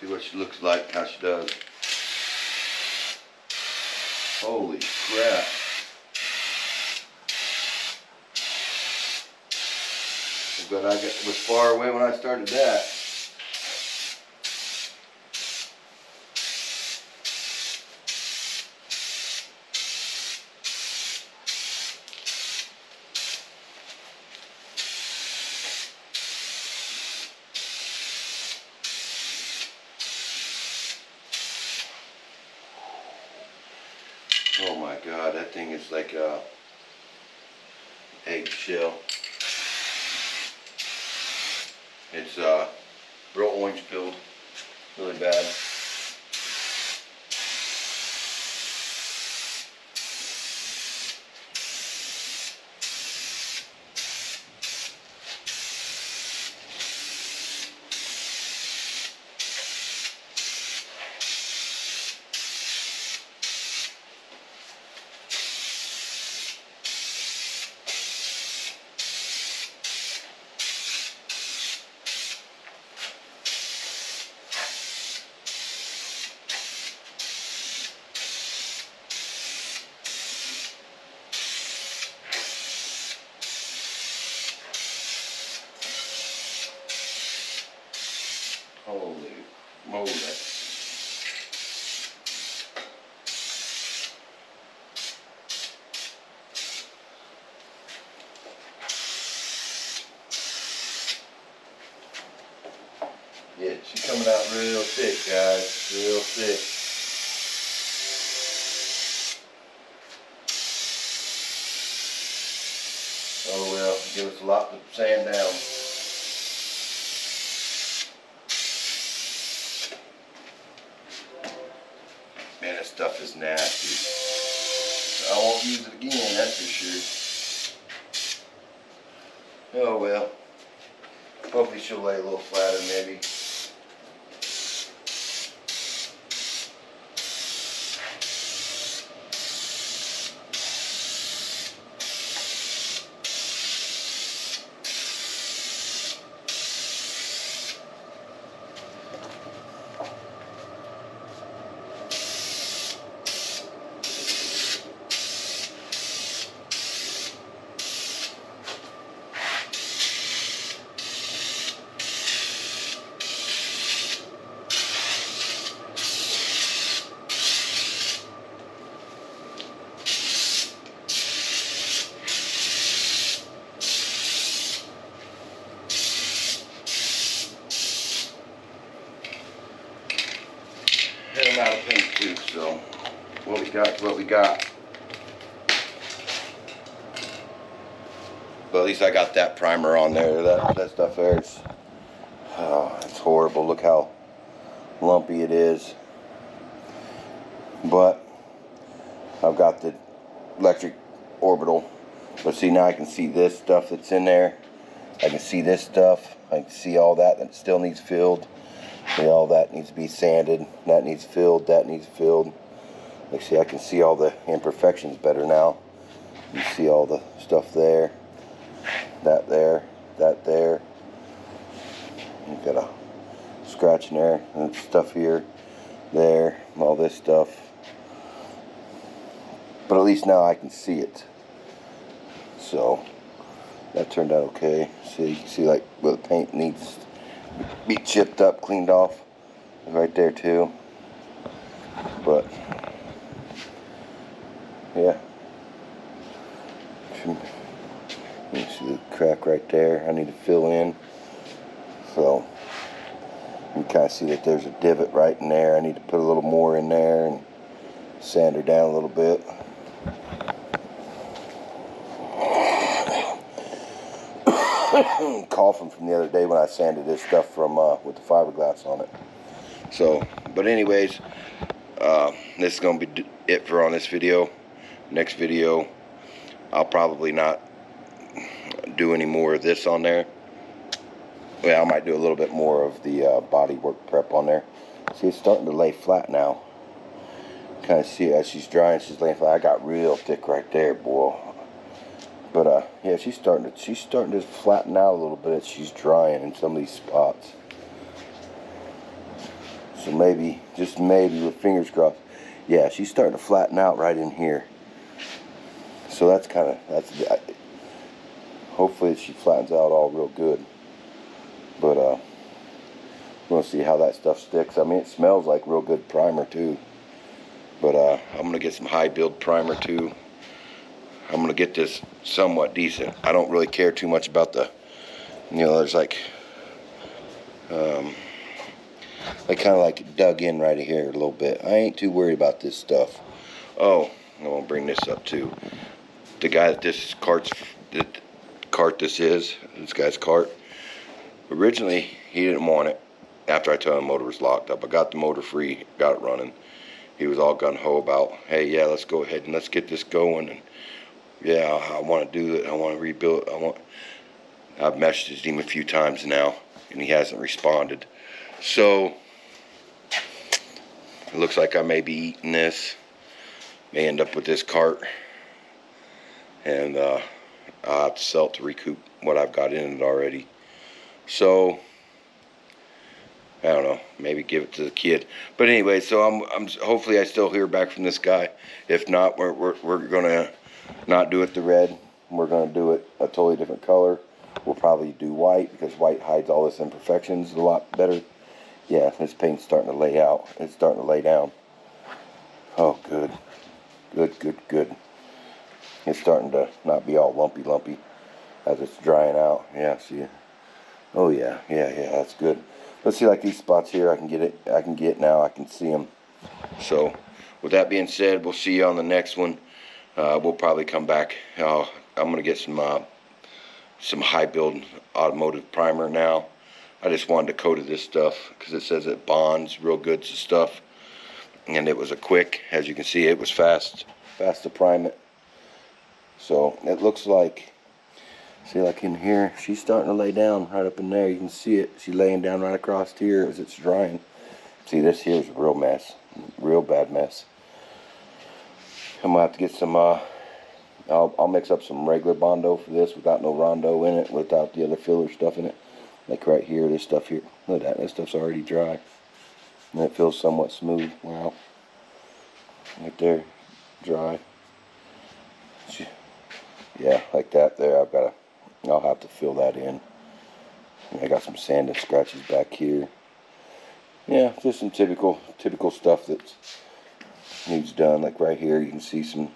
what she looks like, how she does. Holy crap. But was far away when I started that. Oh my God, that thing is like a eggshell. It's real orange pilled, really bad. real thick, guys, real thick. Oh well, give us a lot to sand down. Man, this stuff is nasty. I won't use it again, that's for sure. Oh well. Hopefully she'll lay a little flatter maybe. And I'm out of paint too, so what we got is what we got. But at least I got that primer on there. That stuff there is, it's horrible. Look how lumpy it is. But I've got the electric orbital. But see, now I can see this stuff that's in there. I can see this stuff. I can see all that still needs filled. See, all that needs to be sanded. That needs filled. That needs filled. Like, see, I can see all the imperfections better now. You see all the stuff there. That there. That there. You've got a scratch in there. And stuff here. There. All this stuff. But at least now I can see it. So that turned out okay. See, you can see like where the paint needs to be chipped up, cleaned off. Right there too. But yeah. You can see the crack right there. I need to fill in. So you can kind of see that there's a divot right in there. I need to put a little more in there and sand her down a little bit. Coughing from the other day when I sanded this stuff from with the fiberglass on it. So, but anyways, this is gonna be it for on this video. Next video, I'll probably not do any more of this on there. Well, I might do a little bit more of the body work prep on there. See, it's starting to lay flat now. Kind of see it as she's drying. She's laying flat. I got real thick right there, boy. But yeah, she's starting to flatten out a little bit as she's drying in some of these spots. So maybe, just maybe, with fingers crossed, yeah, she's starting to flatten out right in here. So that's hopefully she flattens out all real good. But we're gonna see how that stuff sticks. I mean, it smells like real good primer too. But I'm gonna get some high build primer too. I'm gonna get this somewhat decent. I don't really care too much about the, there's like I kind of like it dug in right here a little bit. I ain't too worried about this stuff. Oh, I want to bring this up too. The guy that this this guy's cart, originally he didn't want it. After I told him the motor was locked up, I got the motor free, got it running. He was all gung-ho about, hey, yeah, let's go ahead and let's get this going. And yeah, I want to do it. I want to rebuild it. I've messaged him a few times now, and he hasn't responded. So it looks like I may be eating this. May end up with this cart, and I'll have to sell it to recoup what I've got in it already. So I don't know, maybe give it to the kid. But anyway, so I'm hopefully I still hear back from this guy. If not, we're gonna not do it the red. We're gonna do it a totally different color. We'll probably do white because white hides all this imperfections a lot better. Yeah, this paint's starting to lay out. It's starting to lay down. Oh, good. Good. It's starting to not be all lumpy as it's drying out. Yeah, see it? Oh, yeah, that's good. let's see, like these spots here, I can get now, I can see them. So with that being said, we'll see you on the next one. We'll probably come back. I'm gonna get some high build automotive primer now. I just wanted to coat this stuff because it says it bonds real good to stuff, and it was a quick, as you can see, it was fast to prime it. So it looks like, see, like in here, she's starting to lay down right up in there. You can see it. She's laying down right across here as it's drying. See, this here is a real mess, real bad mess. I'm gonna have to get some. I'll mix up some regular Bondo for this without no Rondo in it, without the other filler stuff in it. Like right here, this stuff here. Look at that. This stuff's already dry, and it feels somewhat smooth. Wow. Right there, dry. Yeah, like that there. I'll have to fill that in. And I got some sand and scratches back here. Yeah, just some typical stuff that needs done. Like right here, you can see some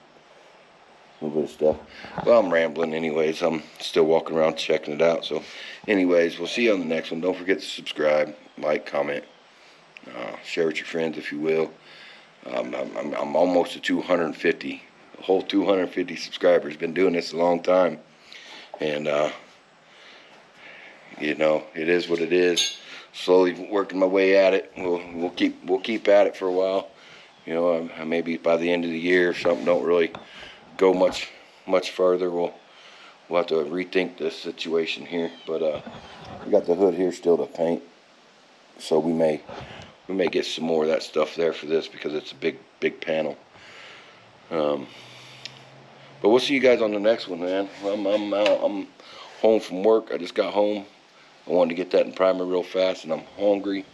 little bit of stuff. Well, I'm rambling anyways. I'm still walking around checking it out. So anyways, we'll see you on the next one. Don't forget to subscribe, like, comment, share with your friends if you will. I'm almost to 250. A whole 250 subscribers. Been doing this a long time, and you know, it is what it is. Slowly working my way at it. We'll keep at it for a while. You know, maybe by the end of the year, if something don't really go much further, we'll have to rethink this situation here. But we got the hood here still to paint, so we may get some more of that stuff there for this because it's a big panel. But we'll see you guys on the next one, man. I'm out. I'm home from work. I just got home. I wanted to get that in primer real fast, and I'm hungry.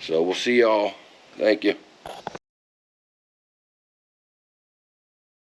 So we'll see y'all. Thank you.